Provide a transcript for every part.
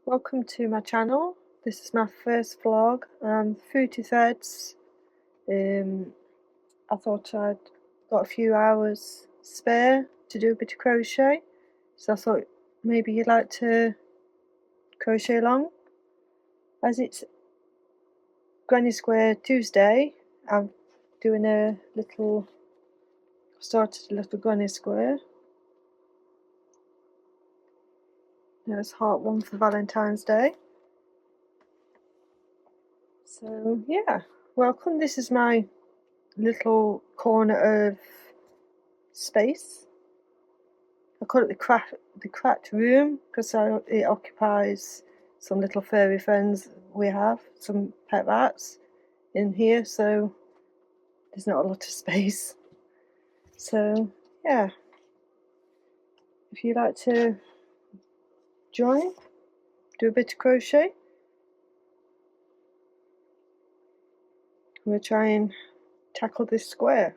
Welcome to my channel. This is my first vlog. Through to threads. I thought I'd got a few hours spare to do a bit of crochet, so I thought maybe you'd like to crochet along. As it's Granny Square Tuesday, I'm doing started a little Granny Square. There's heart one for Valentine's Day. So yeah, welcome. This is my little corner of space. I call it the cracked room because it occupies some little furry friends we have, some pet rats in here, so there's not a lot of space. So yeah, if you like to join, do a bit of crochet. I'm going to try and tackle this square.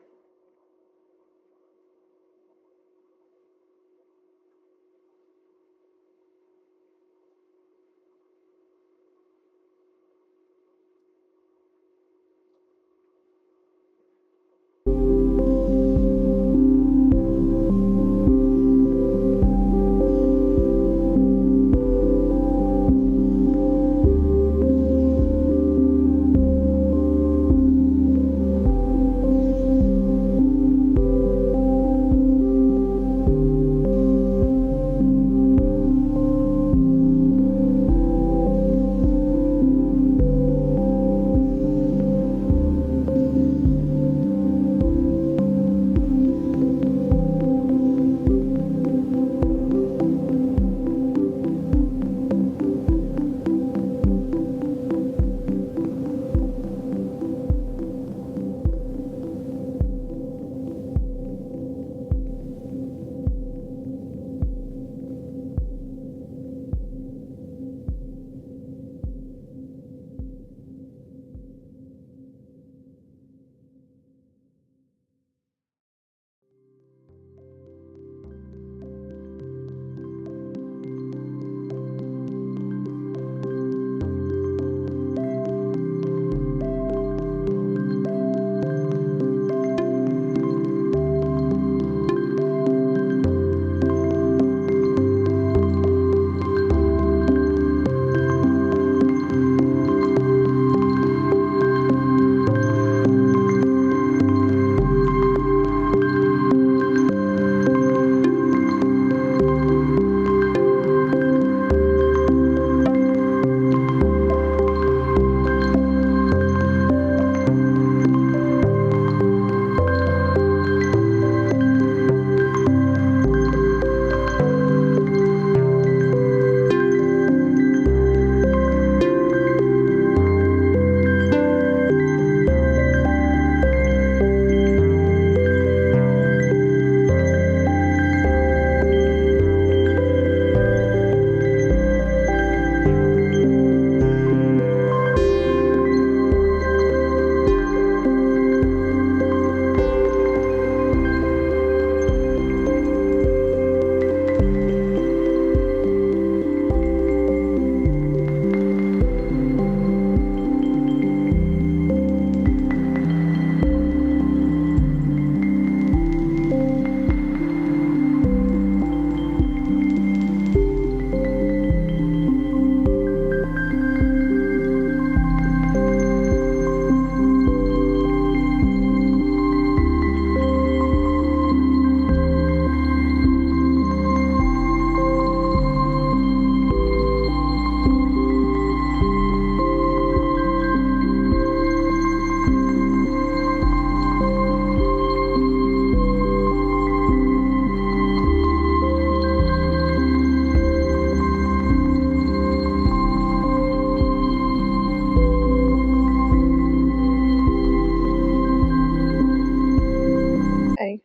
Okay,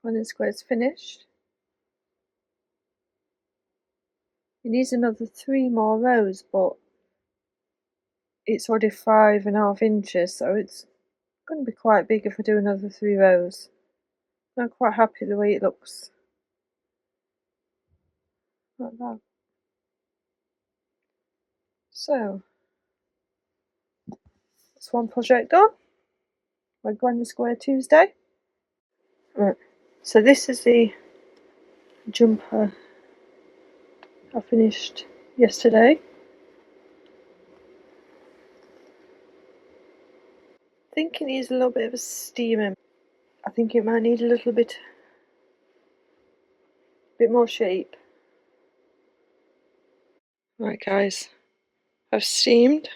when the square's finished, it needs another 3 more rows, but it's already 5.5 inches, so it's going to be quite big if I do another 3 rows. I'm quite happy the way it looks, like that. So that's one project done. My Granny Square Tuesday. Right. So this is the jumper I finished yesterday. I think it needs a little bit of a steam. I think it might need a little bit more shape. Right guys, I've steamed.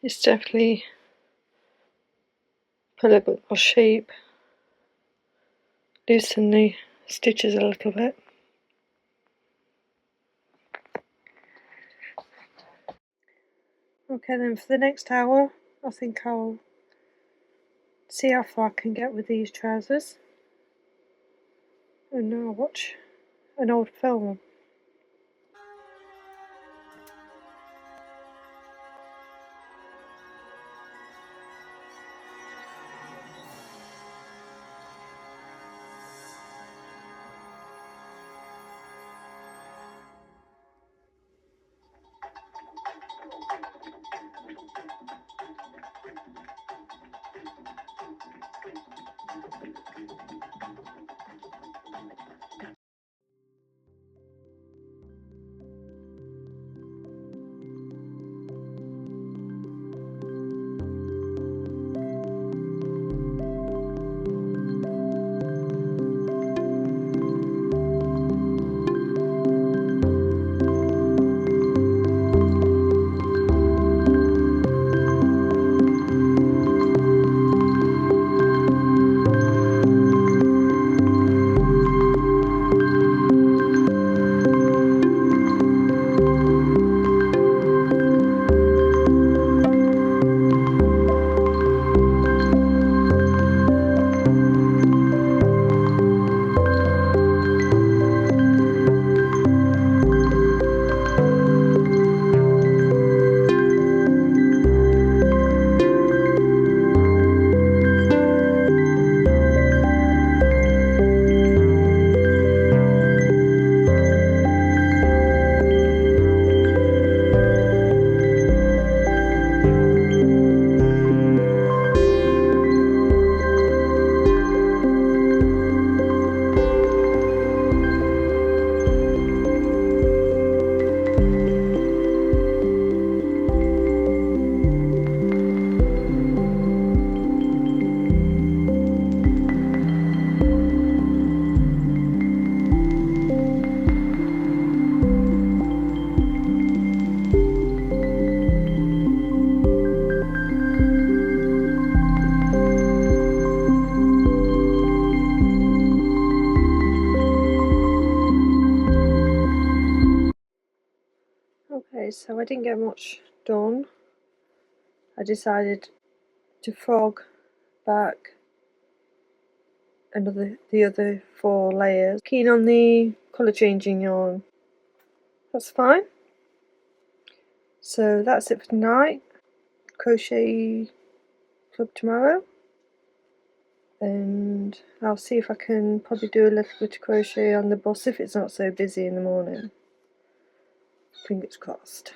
It's definitely put a bit more shape, loosen the stitches a little bit. Okay, then for the next hour, I think I'll see how far I can get with these trousers. And now I'll watch an old film. Okay, so I didn't get much done. I decided to frog back the other 4 layers. Keen on the colour changing yarn. That's fine. So that's it for tonight. Crochet club tomorrow. And I'll see if I can probably do a little bit of crochet on the bus if it's not so busy in the morning. Fingers crossed.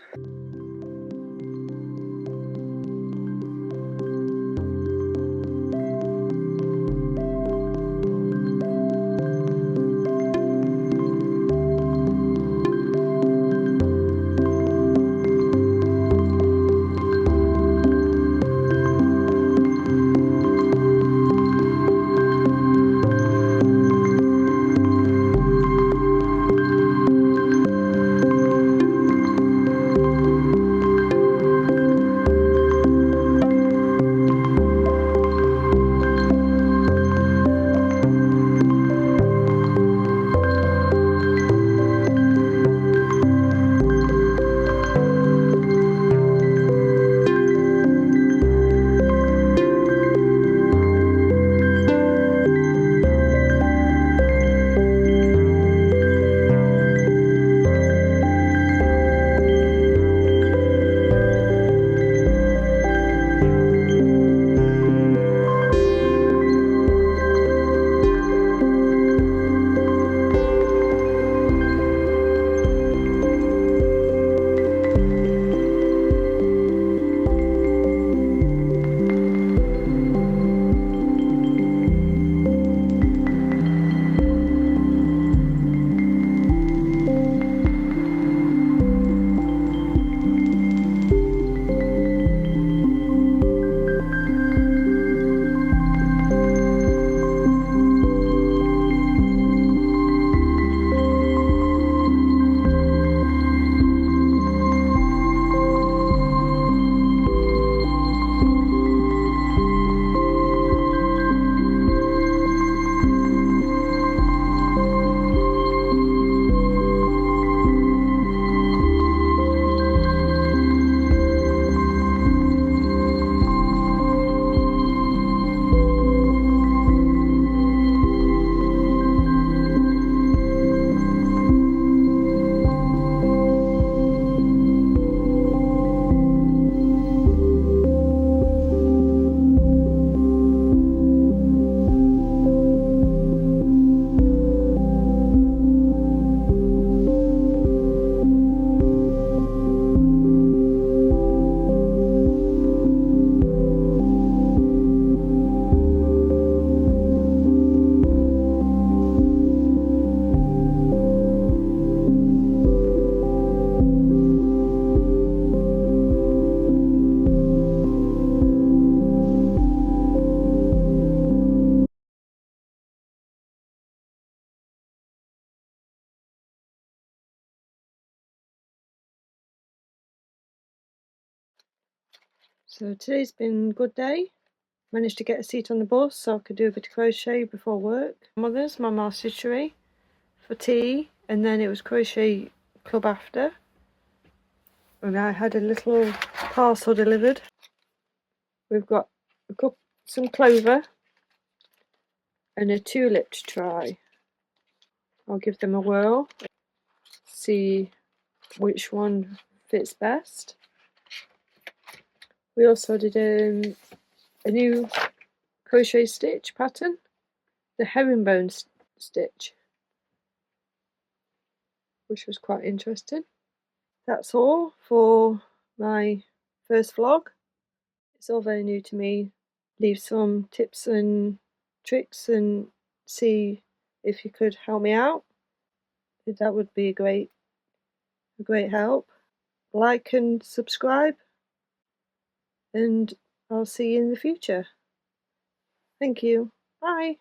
So today's been a good day. Managed to get a seat on the bus so I could do a bit of crochet before work. Mother's Mama Stitchery for tea, and then it was crochet club after. And I had a little parcel delivered. We've got some clover and a tulip to try. I'll give them a whirl, see which one fits best. We also did a new crochet stitch pattern, the herringbone stitch, which was quite interesting. That's all for my first vlog. It's all very new to me. Leave some tips and tricks and see if you could help me out. That would be a great help. Like and subscribe, and I'll see you in the future. Thank you. Bye.